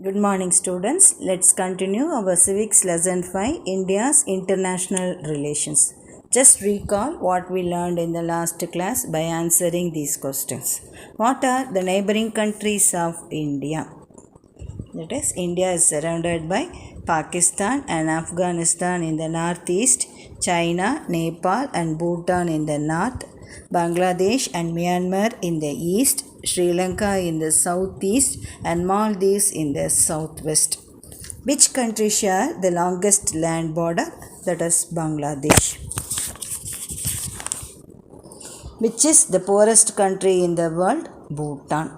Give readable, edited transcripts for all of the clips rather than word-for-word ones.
Good morning, students. Let's continue our civics lesson 5, India's international relations. Just recall what we learned in the last class by answering these questions. What are the neighboring countries of India? That is, India is surrounded by Pakistan and Afghanistan in the northeast, China, Nepal and Bhutan in the north, Bangladesh and Myanmar in the east, Sri Lanka in the southeast and Maldives in the southwest. Which country share the longest land border? That is Bangladesh. Which is the poorest country in the world? Bhutan.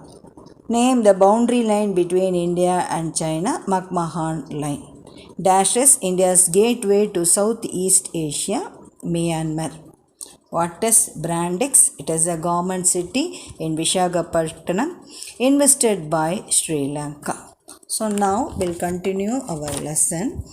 Name the boundary line between India and China, McMahon Line. Dash is India's gateway to Southeast Asia, Myanmar. What is Brandeis? It is a government city in Visakhapatnam, invested by Sri Lanka. So now we'll continue our lesson.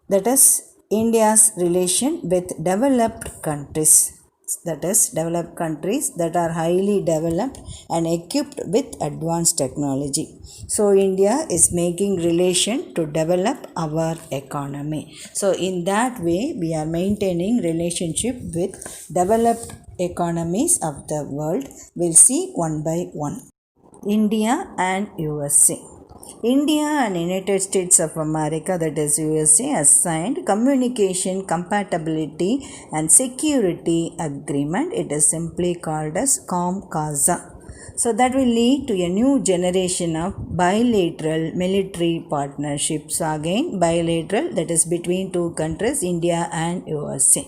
That is India's relation with developed countries. That is developed countries that are highly developed and equipped with advanced technology. So India is making relation to develop our economy. So in that way we are maintaining relationship with developed economies of the world. We'll see one by one. India and USA. India and United States of America, that is USA, has signed Communication Compatibility and Security Agreement. It is simply called as COMCASA. So that will lead to a new generation of bilateral military partnerships. Again, bilateral, that is between two countries, India and USA.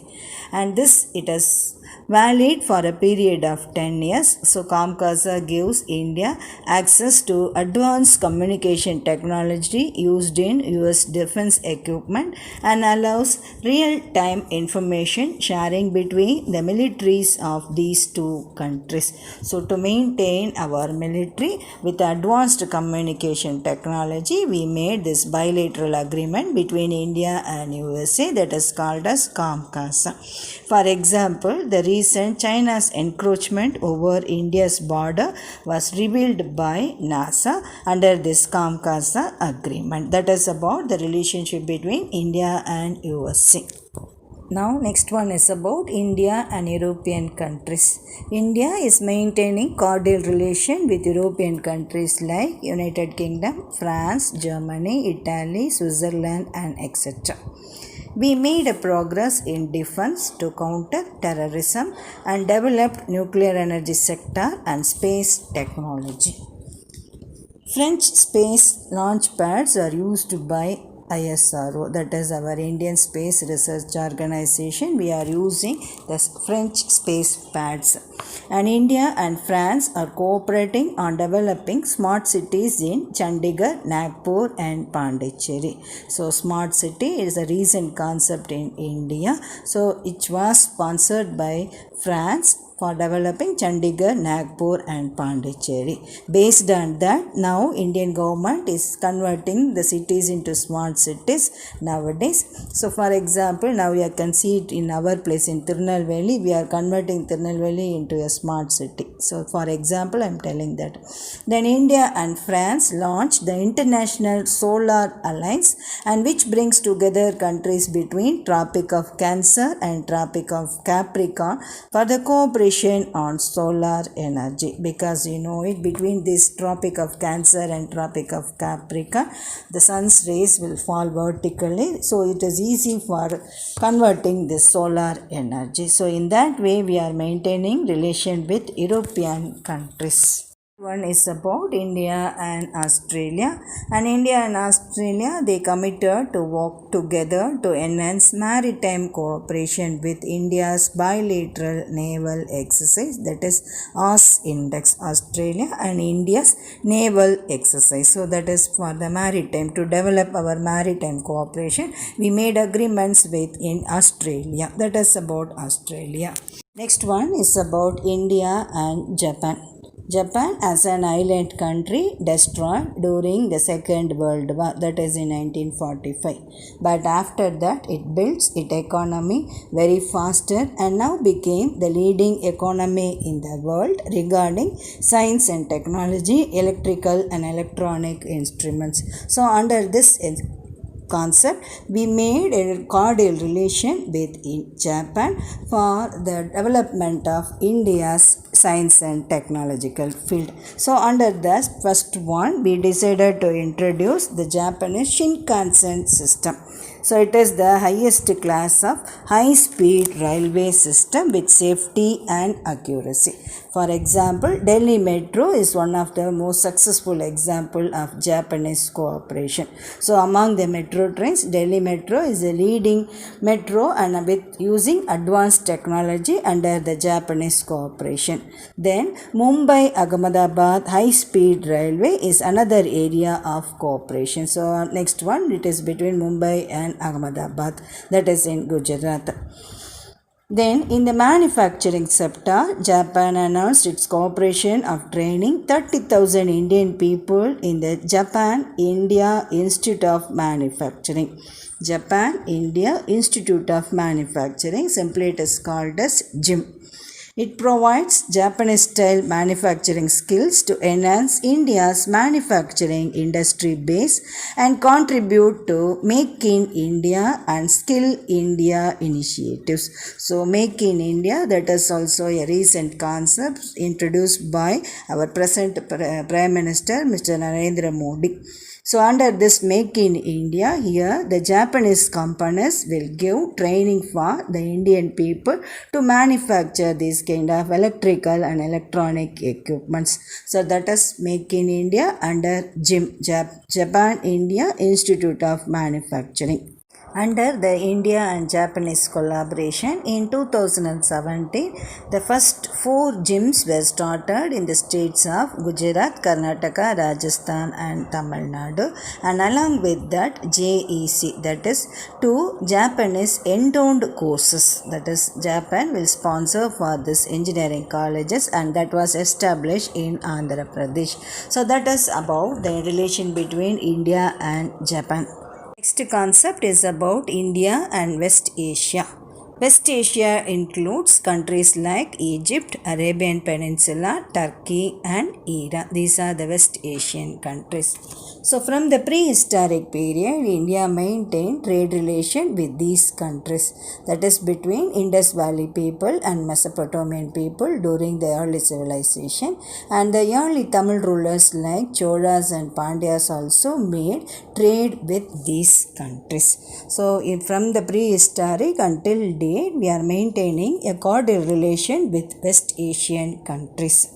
And this, it is valid for a period of 10 years. So COMCASA gives India access to advanced communication technology used in US defense equipment and allows real-time information sharing between the militaries of these two countries. So to maintain our military with advanced communication technology, we made this bilateral agreement between India and USA, that is called as COMCASA. For example, the recent China's encroachment over India's border was revealed by NASA under this COMCASA agreement. That is about the relationship between India and USA. Now next one is about India and European countries. India is maintaining cordial relation with European countries like United Kingdom, France, Germany, Italy, Switzerland and etc. We made a progress in defense to counter terrorism and developed nuclear energy sector and space technology. French space launch pads are used by ISRO, that is our Indian Space Research Organization. We are using the French space pads. And India and France are cooperating on developing smart cities in Chandigarh, Nagpur and Pondicherry. So smart city is a recent concept in India. So it was sponsored by France for developing Chandigarh, Nagpur and Pondicherry. Based on that, now Indian government is converting the cities into smart cities nowadays. So for example, now you can see it in our place in Tirunelveli, we are converting Tirunelveli into a smart city. So for example, I am telling that. Then India and France launched the International Solar Alliance, and which brings together countries between Tropic of Cancer and Tropic of Capricorn for the cooperation on solar energy, because you know it, between this Tropic of Cancer and Tropic of Capricorn the sun's rays will fall vertically, so it is easy for converting this solar energy. So in that way we are maintaining relation with European countries. One is about India and Australia. And India and Australia, they committed to work together to enhance maritime cooperation with India's bilateral naval exercise, that is AUS-INDEX, Australia and India's naval exercise. So that is for the maritime, to develop our maritime cooperation. We made agreements with in Australia. That is about Australia. Next one is about India and Japan. Japan as an island country destroyed during the Second World War, that is in 1945. But after that it built its economy very faster and now became the leading economy in the world regarding science and technology, electrical and electronic instruments. So under this concept, we made a cordial relation with Japan for the development of India's science and technological field. So under that first one, we decided to introduce the Japanese Shinkansen system. So it is the highest class of high-speed railway system with safety and accuracy. For example, Delhi Metro is one of the most successful example of Japanese cooperation. So among the metro trains, Delhi Metro is a leading metro and with using advanced technology under the Japanese cooperation. Then Mumbai Ahmedabad high speed railway is another area of cooperation. So next one, it is between Mumbai and Ahmedabad, that is in Gujarat. Then, in the manufacturing sector, Japan announced its cooperation of training 30,000 Indian people in the Japan-India Institute of Manufacturing. Japan-India Institute of Manufacturing, simply it is called as JIM. It provides Japanese-style manufacturing skills to enhance India's manufacturing industry base and contribute to Make in India and Skill India initiatives. So, Make in India, that is also a recent concept introduced by our present Prime Minister, Mr. Narendra Modi. So under this Make in India, here the Japanese companies will give training for the Indian people to manufacture these kind of electrical and electronic equipments. So that is Make in India under JIM, Japan India Institute of Manufacturing. Under the India and Japanese collaboration in 2017, the first 4 gyms were started in the states of Gujarat, Karnataka, Rajasthan and Tamil Nadu, and along with that JEC, that is 2 Japanese endowed courses, that is Japan will sponsor for this engineering colleges, and that was established in Andhra Pradesh. So that is about the relation between India and Japan. Next concept is about India and West Asia. West Asia includes countries like Egypt, Arabian Peninsula, Turkey and Iran. These are the West Asian countries. So from the prehistoric period, India maintained trade relation with these countries, that is between Indus Valley people and Mesopotamian people during the early civilization, and the early Tamil rulers like Cholas and Pandyas also made trade with these countries. So from the prehistoric until date, we are maintaining a cordial relation with West Asian countries.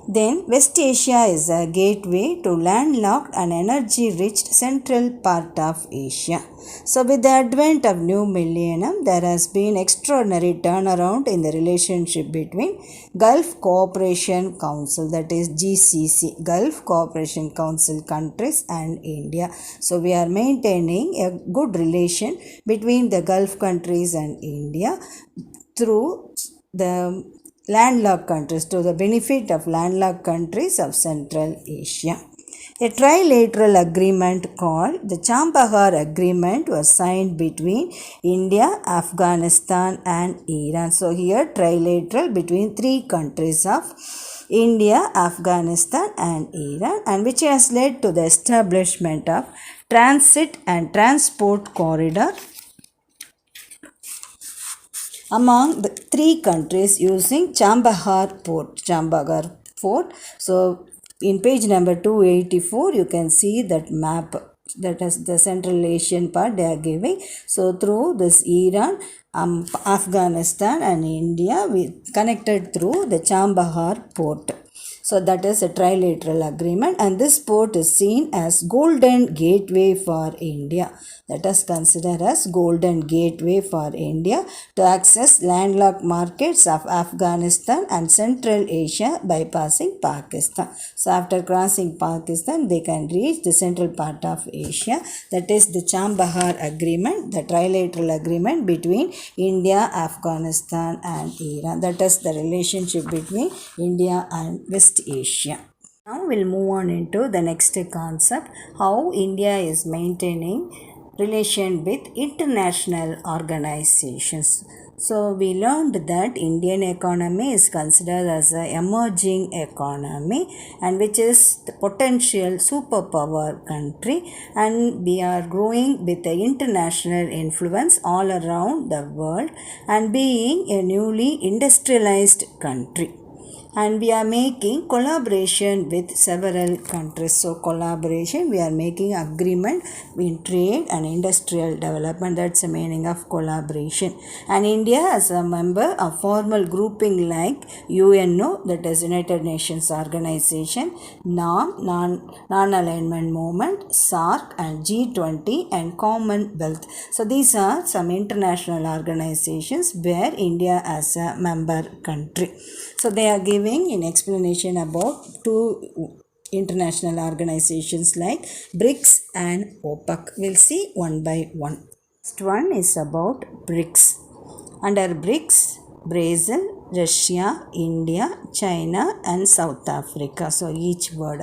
Then West Asia is a gateway to landlocked and energy-rich central part of Asia. So with the advent of new millennium, there has been extraordinary turnaround in the relationship between Gulf Cooperation Council, that is GCC, Gulf Cooperation Council countries and India. So we are maintaining a good relation between the Gulf countries and India through the landlocked countries, to the benefit of landlocked countries of Central Asia. A trilateral agreement called the Chambahar Agreement was signed between India, Afghanistan and Iran. So here trilateral between 3 countries of India, Afghanistan and Iran, and which has led to the establishment of transit and transport corridor among the 3 countries using Chambahar Port. So in page number 284, you can see that map, that is the Central Asian part they are giving. So through this Iran, Afghanistan and India, we connected through the Chambahar Port. So that is a trilateral agreement, and this port is seen as golden gateway for India. That is considered as golden gateway for India to access landlocked markets of Afghanistan and Central Asia bypassing Pakistan. So after crossing Pakistan, they can reach the central part of Asia. That is the Chambahar Agreement, the trilateral agreement between India, Afghanistan and Iran. That is the relationship between India and West East Asia. Now we'll move on into the next concept, how India is maintaining relation with international organizations. So we learned that Indian economy is considered as an emerging economy and which is the potential superpower country, and we are growing with the international influence all around the world and being a newly industrialized country. And we are making collaboration with several countries. So collaboration, we are making agreement in trade and industrial development. That's the meaning of collaboration. And India as a member of formal grouping like UNO, that is United Nations Organization, NAM, Non-Alignment Movement, SAARC and G20 and Commonwealth. So these are some international organizations where India as a member country. So they are giving in explanation about two international organizations like BRICS and OPEC. We'll see one by one. First one is about BRICS. Under BRICS, Brazil, Russia, India, China and South Africa. So each word.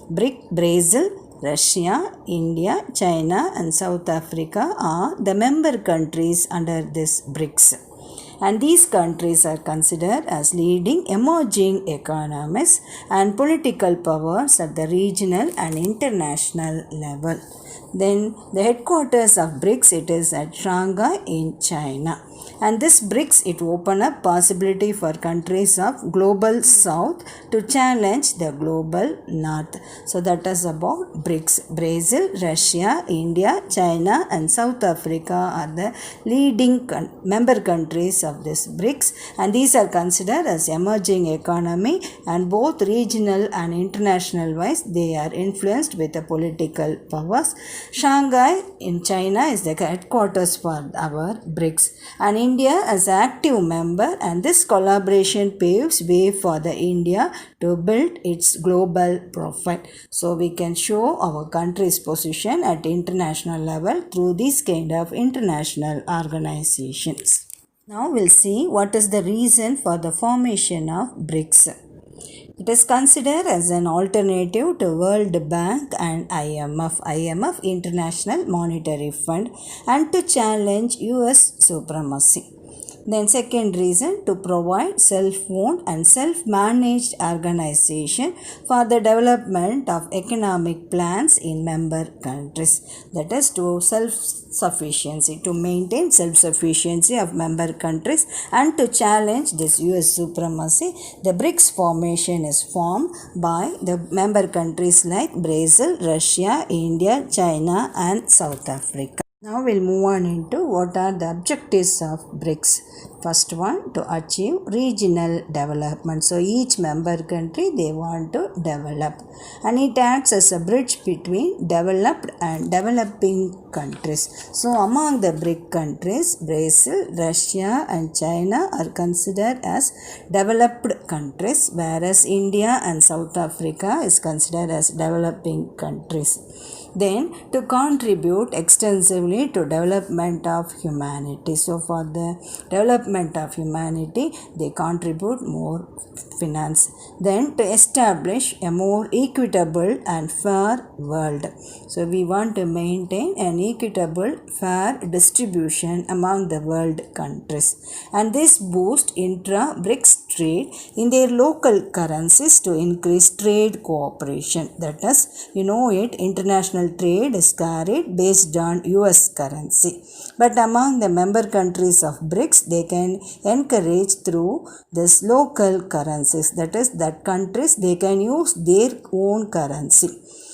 Brazil, Russia, India, China and South Africa are the member countries under this BRICS. And these countries are considered as leading emerging economies and political powers at the regional and international level. Then the headquarters of BRICS, it is at Shanghai in China. And this BRICS, it open up possibility for countries of global south to challenge the global north. So that is about BRICS. Brazil, Russia, India, China and South Africa are the leading member countries of this BRICS, and these are considered as emerging economy, and both regional and international wise they are influenced with the political powers. Shanghai in China is the headquarters for our BRICS, and India as active member, and this collaboration paves way for the India to build its global profile. So we can show our country's position at international level through these kind of international organizations. Now we'll see what is the reason for the formation of BRICS. It is considered as an alternative to World Bank and IMF, International Monetary Fund, and to challenge US supremacy. Then second reason, to provide self-owned and self-managed organization for the development of economic plans in member countries. That is to self-sufficiency, to maintain self-sufficiency of member countries and to challenge this US supremacy. The BRICS formation is formed by the member countries like Brazil, Russia, India, China and South Africa. Now we'll move on into what are the objectives of BRICS. First one, to achieve regional development. So each member country they want to develop, and it acts as a bridge between developed and developing countries. So among the BRIC countries, Brazil, Russia and China are considered as developed countries, whereas India and South Africa is considered as developing countries. Then to contribute extensively to development of humanity. So for the development of humanity they contribute more finance. Then to establish a more equitable and fair world. So we want to maintain an equitable, fair distribution among the world countries, and this boosts intra-BRICS trade in their local currencies to increase trade cooperation. That is, international trade is carried based on US currency, but among the member countries of BRICS they can encourage through this local currencies. That is, that countries they can use their own currency.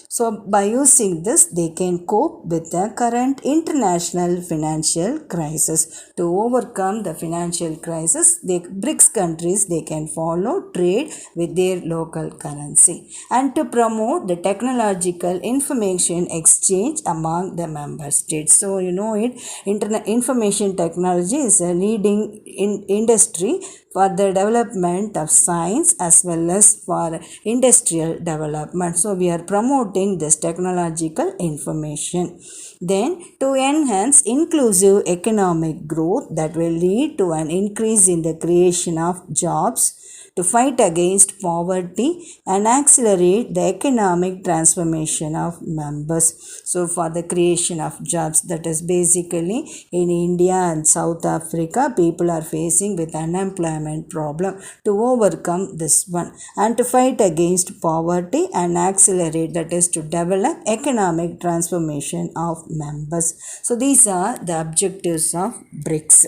So by using this they can cope with the current international financial crisis. To overcome the financial crisis, the BRICS countries they can follow trade with their local currency, and to promote the technological information exchange among the member states. So information technology is a leading industry for the development of science as well as for industrial development. So we are promoting this technological information. Then to enhance inclusive economic growth that will lead to an increase in the creation of jobs, to fight against poverty and accelerate the economic transformation of members. So for the creation of jobs, that is basically in India and South Africa, people are facing with unemployment problem. To overcome this one and to fight against poverty and accelerate, that is to develop economic transformation of members. So these are the objectives of BRICS.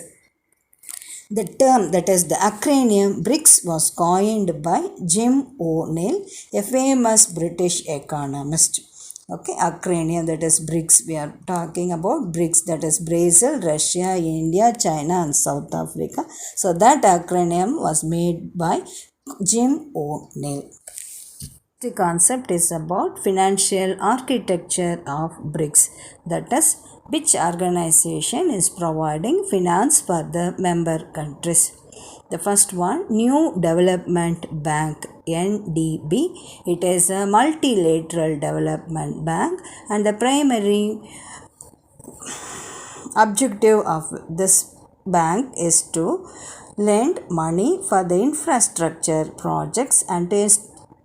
The term, that is the acronym BRICS, was coined by Jim O'Neill, a famous British economist. Okay, acronym, that is BRICS. We are talking about BRICS, that is Brazil, Russia, India, China and South Africa. So that acronym was made by Jim O'Neill. The concept is about financial architecture of BRICS, that is, which organization is providing finance for the member countries. The first one, New Development Bank, NDB. It is a multilateral development bank, and the primary objective of this bank is to lend money for the infrastructure projects and to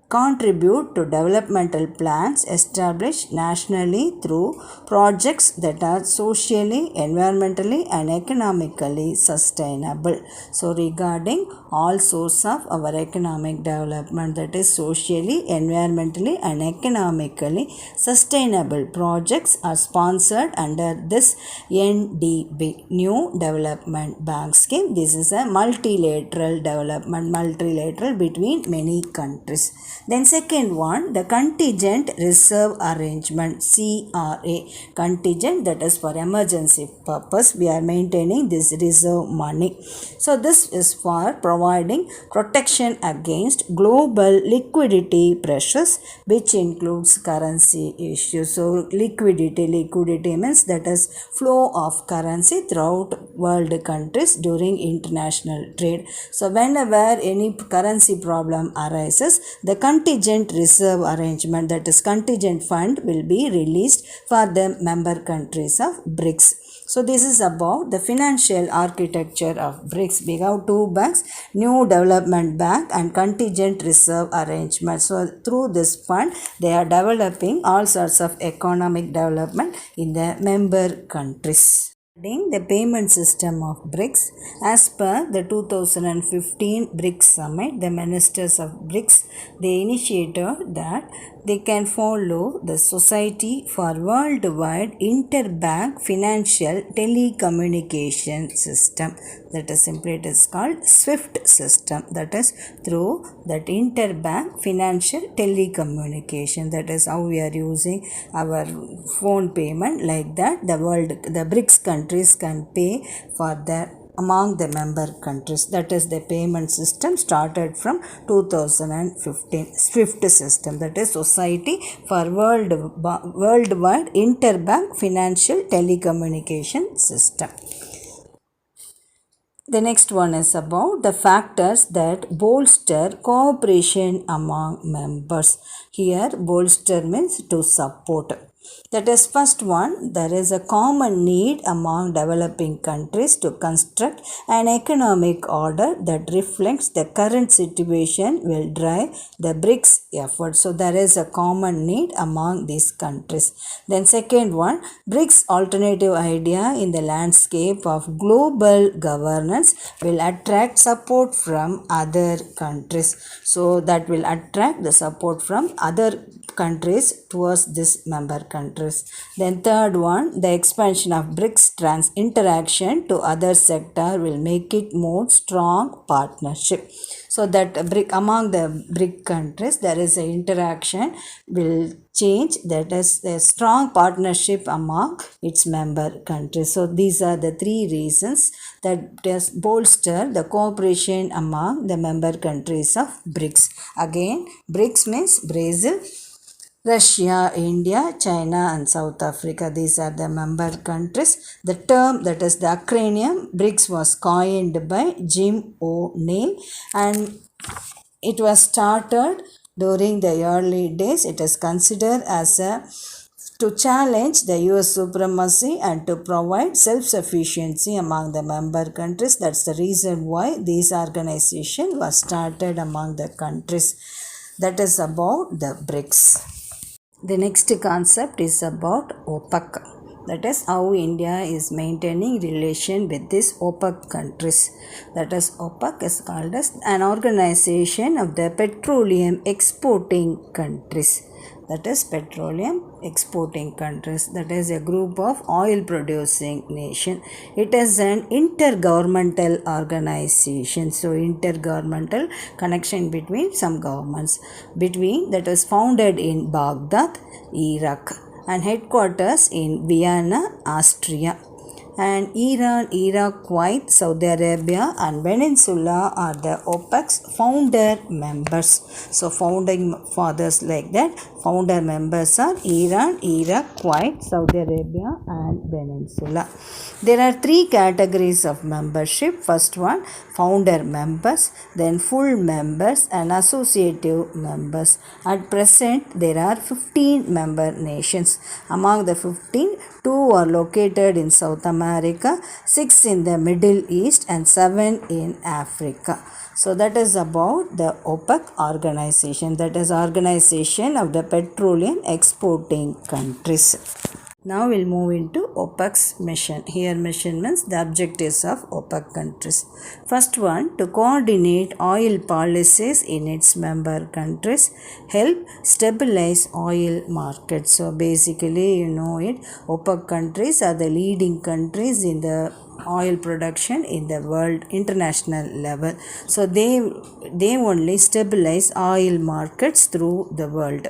contribute to developmental plans established nationally through projects that are socially, environmentally and economically sustainable. So regarding all sources of our economic development, that is socially, environmentally and economically sustainable projects are sponsored under this NDB, New Development Bank scheme. This is a multilateral development, multilateral between many countries. Then second one, the Contingent Reserve Arrangement, CRA. Contingent, that is for emergency purpose. We are maintaining this reserve money. So this is for providing protection against global liquidity pressures, which includes currency issues. So liquidity means that is flow of currency throughout world countries during international trade. So whenever any currency problem arises, the Contingent Reserve Arrangement, that is contingent fund, will be released for the member countries of BRICS. So this is about the financial architecture of BRICS. We have two banks, New Development Bank and Contingent Reserve Arrangement. So through this fund, they are developing all sorts of economic development in the member countries. The payment system of BRICS. As per the 2015 BRICS summit, the ministers of BRICS, they initiated that they can follow the Society for Worldwide Interbank Financial Telecommunication System. That is simply it is called SWIFT system. That is through that interbank financial telecommunication. That is how we are using our phone payment, like that the BRICS countries can pay for their among the member countries. That is the payment system started from 2015. SWIFT system, that is Society for Worldwide Interbank Financial Telecommunication System. The next one is about the factors that bolster cooperation among members. Here bolster means to support. That is first one, there is a common need among developing countries to construct an economic order that reflects the current situation will drive the BRICS effort. So there is a common need among these countries. Then second one, BRICS alternative idea in the landscape of global governance will attract support from other countries. So that will attract the support from other countries towards this member countries. Then third one, the expansion of BRICS interaction to other sector will make it more strong partnership. So that among the BRIC countries there is an interaction will change, that is a strong partnership among its member countries. So these are the three reasons that just bolster the cooperation among the member countries of BRICS. Again, BRICS means Brazil, Russia, India, China and South Africa. These are the member countries. The term, that is the acronym BRICS, was coined by Jim O'Neill and it was started during the early days. It is considered as a to challenge the US supremacy and to provide self-sufficiency among the member countries. That's the reason why this organization was started among the countries. That is about the BRICS. The next concept is about OPEC. That is how India is maintaining relation with these OPEC countries. That is, OPEC is called as an organization of the petroleum exporting countries. That is petroleum exporting countries. That is a group of oil producing nation. It is an intergovernmental organization. So intergovernmental connection between some governments. That was founded in Baghdad, Iraq, and headquarters in Vienna, Austria. And Iran, Iraq, Kuwait, Saudi Arabia and Peninsula are the OPEC's founder members. So founding fathers like that, founder members are Iran, Iraq, Kuwait, Saudi Arabia and Peninsula. There are three categories of membership. First one, founder members, then full members and associative members. At present, there are 15 member nations. Among the 15, 2 are located in South America, 6 in the Middle East and 7 in Africa. So that is about the OPEC organization. That is Organization of the Petroleum Exporting Countries. Now we'll move into OPEC's mission. Here mission means the objectives of OPEC countries. First one, to coordinate oil policies in its member countries, help stabilize oil markets. So basically, you know it, OPEC countries are the leading countries in the oil production in the world international level. So they only stabilize oil markets through the world.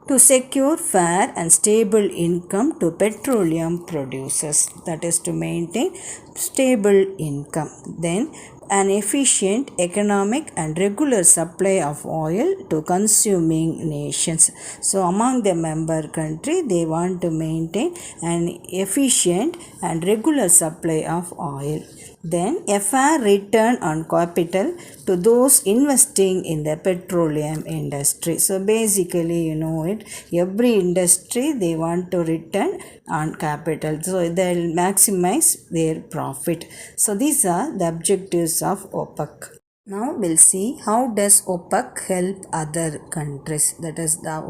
To secure fair and stable income to petroleum producers, that is to maintain stable income. Then an efficient economic and regular supply of oil to consuming nations. So among the member country, they want to maintain an efficient and regular supply of oil. Then a fair return on capital to those investing in the petroleum industry. So basically, you know it, every industry they want to return on capital. So they'll maximize their profit. So these are the objectives of OPEC. Now we'll see how does OPEC help other countries. That is the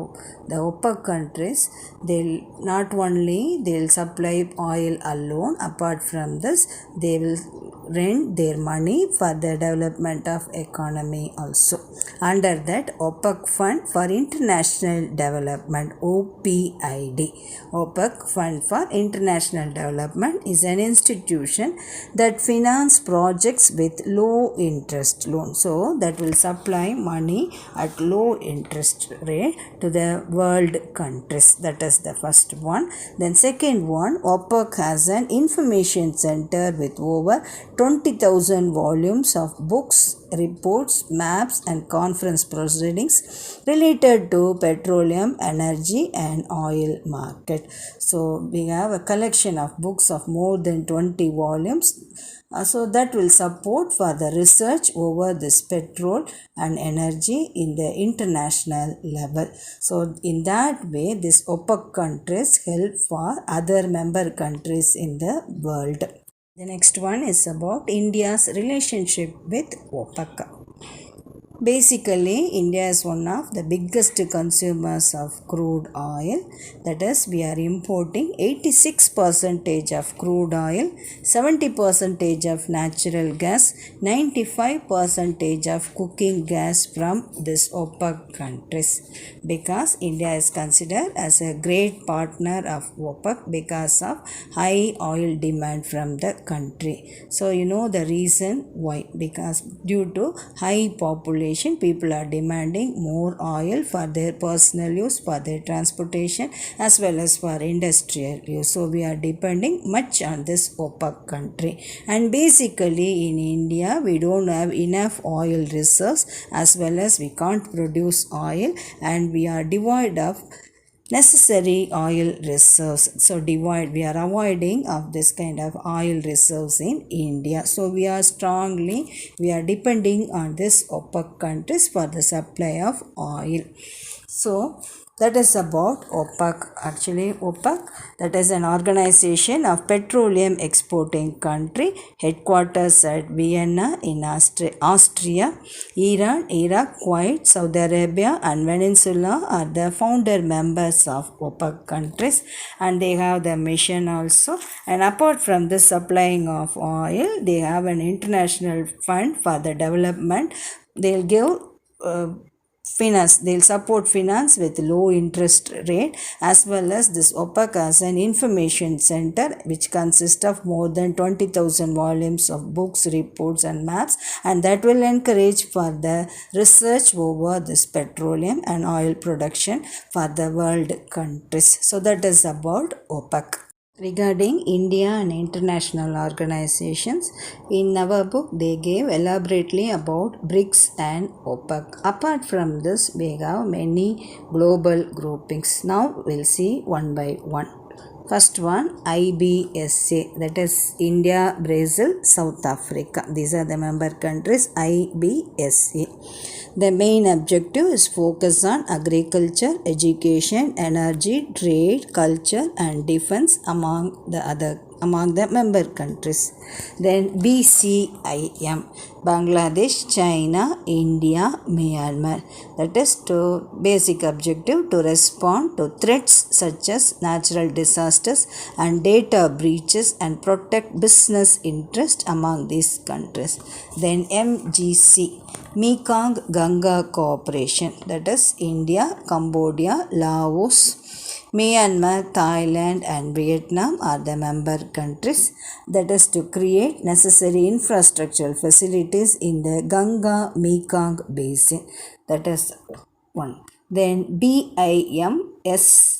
OPEC countries, they'll supply oil alone. Apart from this, they will lend their money for the development of economy also. Under that, OPEC Fund for International Development, OPID. OPEC Fund for International Development is an institution that finances projects with low interest loan. So that will supply money at low interest rate to the world countries. That is the first one. Then second one, OPEC has an information center with over 20,000 volumes of books, reports, maps and conference proceedings related to petroleum, energy and oil market. So we have a collection of books of more than 20 volumes. So that will support for the research over this petrol and energy in the international level. So in that way, this OPEC countries help for other member countries in the world. The next one is about India's relationship with OPEC. Basically, India is one of the biggest consumers of crude oil. That is, we are importing 86% of crude oil, 70% of natural gas, 95% of cooking gas from this OPEC countries. Because India is considered as a great partner of OPEC because of high oil demand from the country. So you know the reason why. Because due to high population, people are demanding more oil for their personal use, for their transportation as well as for industrial use. So we are depending much on this OPEC country. And basically in India we don't have enough oil reserves as well as we can't produce oil, and we are devoid of necessary oil reserves. So we are avoiding of this kind of oil reserves in India. So we are depending on this OPEC countries for the supply of oil. So That is about OPEC. Actually, OPEC, that is an organization of petroleum exporting country, headquarters at Vienna in Austria. Iran, Iraq, Kuwait, Saudi Arabia and Venezuela are the founder members of OPEC countries, and they have the mission also. And apart from the supplying of oil, they have an international fund for the development. They'll give finance, they'll support finance with low interest rate, as well as this OPEC as an information center which consists of more than 20,000 volumes of books, reports and maps, and that will encourage for the research over this petroleum and oil production for the world countries. So that is about OPEC. Regarding India and international organizations, in our book they gave elaborately about BRICS and OPEC. Apart from this, we have many global groupings. Now we'll see one by one. First one, IBSA, that is India, Brazil, South Africa. These are the member countries, IBSA. The main objective is focus on agriculture, education, energy, trade, culture and defense among the member countries. Then BCIM, Bangladesh, China, India, Myanmar. That is to basic objective to respond to threats such as natural disasters and data breaches and protect business interest among these countries. Then MGC, Mekong Ganga Cooperation, that is India, Cambodia, Laos, Myanmar, Thailand and Vietnam are the member countries. That is to create necessary infrastructural facilities in the Ganga-Mekong basin. That is one. Then BIMSTEC,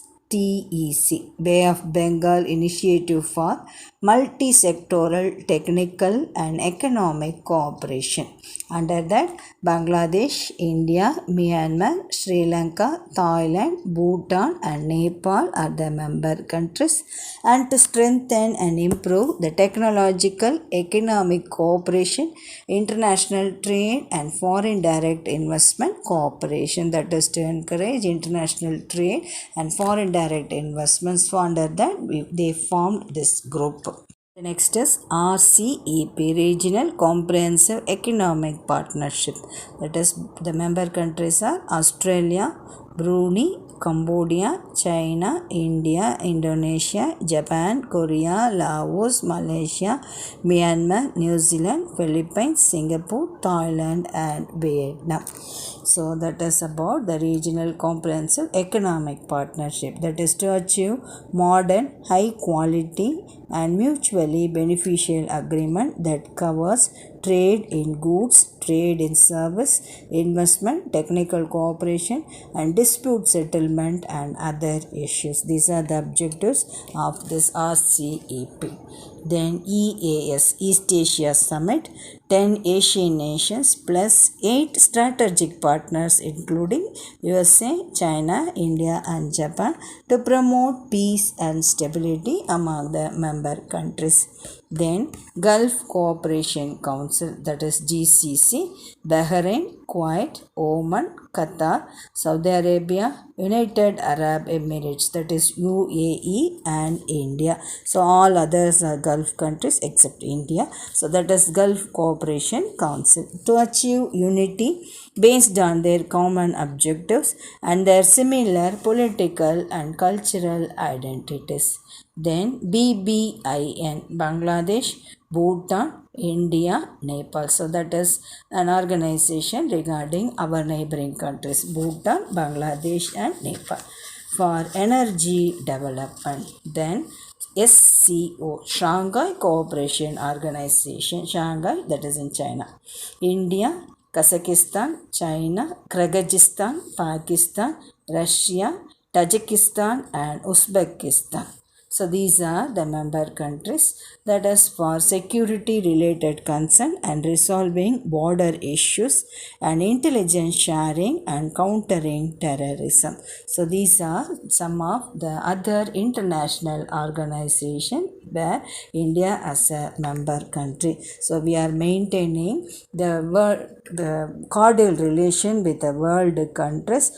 Bay of Bengal Initiative for Multi-Sectoral Technical and Economic Cooperation. Under that, Bangladesh, India, Myanmar, Sri Lanka, Thailand, Bhutan and Nepal are the member countries. And to strengthen and improve the technological, economic cooperation, international trade and foreign direct investment cooperation, that is to encourage international trade and foreign direct investments. So under that, they formed this group. The next is RCEP, Regional Comprehensive Economic Partnership. That is, the member countries are Australia, Brunei, Cambodia, China, India, Indonesia, Japan, Korea, Laos, Malaysia, Myanmar, New Zealand, Philippines, Singapore, Thailand and Vietnam. So that is about the Regional Comprehensive Economic Partnership, that is to achieve modern, high quality and mutually beneficial agreement that covers trade in goods, trade in service, investment, technical cooperation and dispute settlement and other issues. These are the objectives of this RCEP. Then EAS, East Asia Summit, 10 Asian nations plus 8 strategic partners including USA, China, India and Japan to promote peace and stability among the member countries. Then Gulf Cooperation Council, that is GCC, Bahrain, Kuwait, Oman, Qatar, Saudi Arabia, United Arab Emirates, that is UAE and India. So all others are Gulf countries except India. So that is Gulf Cooperation Council to achieve unity based on their common objectives and their similar political and cultural identities. Then BBIN, Bangladesh, Bhutan, India, Nepal. So that is an organization regarding our neighboring countries, Bhutan, Bangladesh and Nepal, for energy development. Then SCO, Shanghai Cooperation Organization, Shanghai, that is in China, India, Kazakhstan, China, Kyrgyzstan, Pakistan, Russia, Tajikistan and Uzbekistan. So these are the member countries, that is for security related concern and resolving border issues and intelligence sharing and countering terrorism. So these are some of the other international organizations where India as a member country. So we are maintaining the cordial relation with the world countries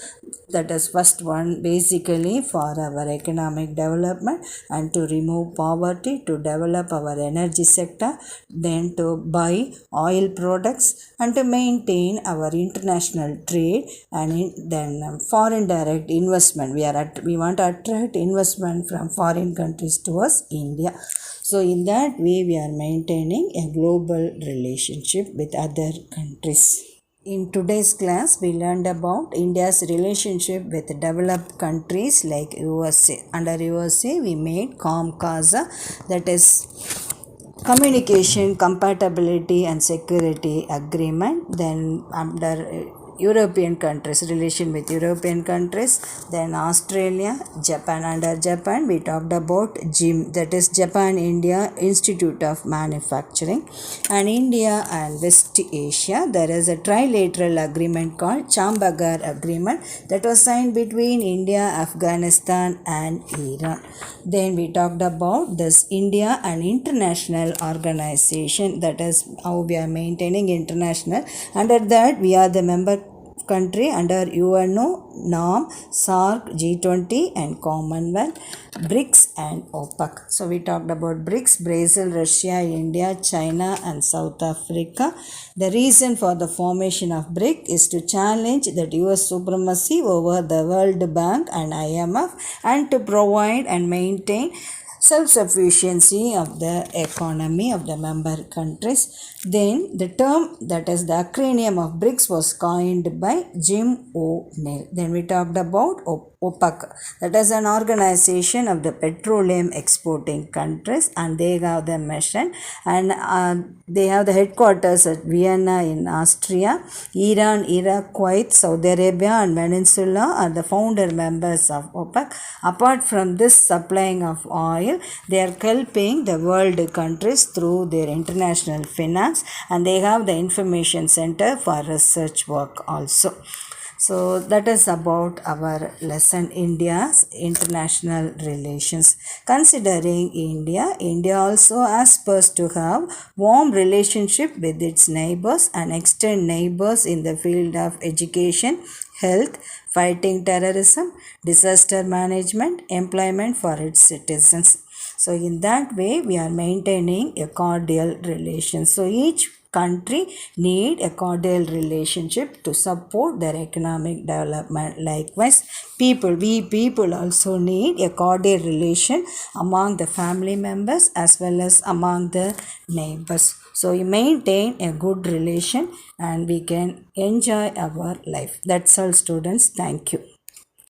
That is first one, basically for our economic development and to remove poverty, to develop our energy sector, then to buy oil products and to maintain our international trade, and then foreign direct investment. We want to attract investment from foreign countries towards India. So in that way we are maintaining a global relationship with other countries. In today's class, we learned about India's relationship with developed countries like USA. Under USA, we made COMCASA, that is Communication, Compatibility and Security Agreement. Then under European countries, relation with European countries, then Australia, Japan. Under Japan, we talked about JIM, that is Japan India Institute of Manufacturing. And India and West Asia, there is a trilateral agreement called Chambagar Agreement that was signed between India, Afghanistan and Iran. Then we talked about this India and international organization, that is how we are maintaining international. Under that, we are the member country under UNO, NORM, SAARC, G20 and Commonwealth, BRICS and OPEC. So we talked about BRICS, Brazil, Russia, India, China and South Africa. The reason for the formation of BRICS is to challenge the US supremacy over the World Bank and IMF and to provide and maintain self-sufficiency of the economy of the member countries. Then the term, that is the acronym of BRICS, was coined by Jim O'Neill. Then we talked about OPEC, that is an organization of the petroleum exporting countries, and they have the mission, and they have the headquarters at Vienna in Austria. Iran, Iraq, Kuwait, Saudi Arabia and Venezuela are the founder members of OPEC. Apart from this supplying of oil, they are helping the world countries through their international finance, and they have the information center for research work also. So that is about our lesson, India's international relations. Considering India, India also aspires to have warm relationship with its neighbors and extend neighbors in the field of education, health, fighting terrorism, disaster management, employment for its citizens. So in that way, we are maintaining a cordial relation. So each country need a cordial relationship to support their economic development. Likewise, we people also need a cordial relation among the family members as well as among the neighbors. So we maintain a good relation and we can enjoy our life. That's all, students. Thank you.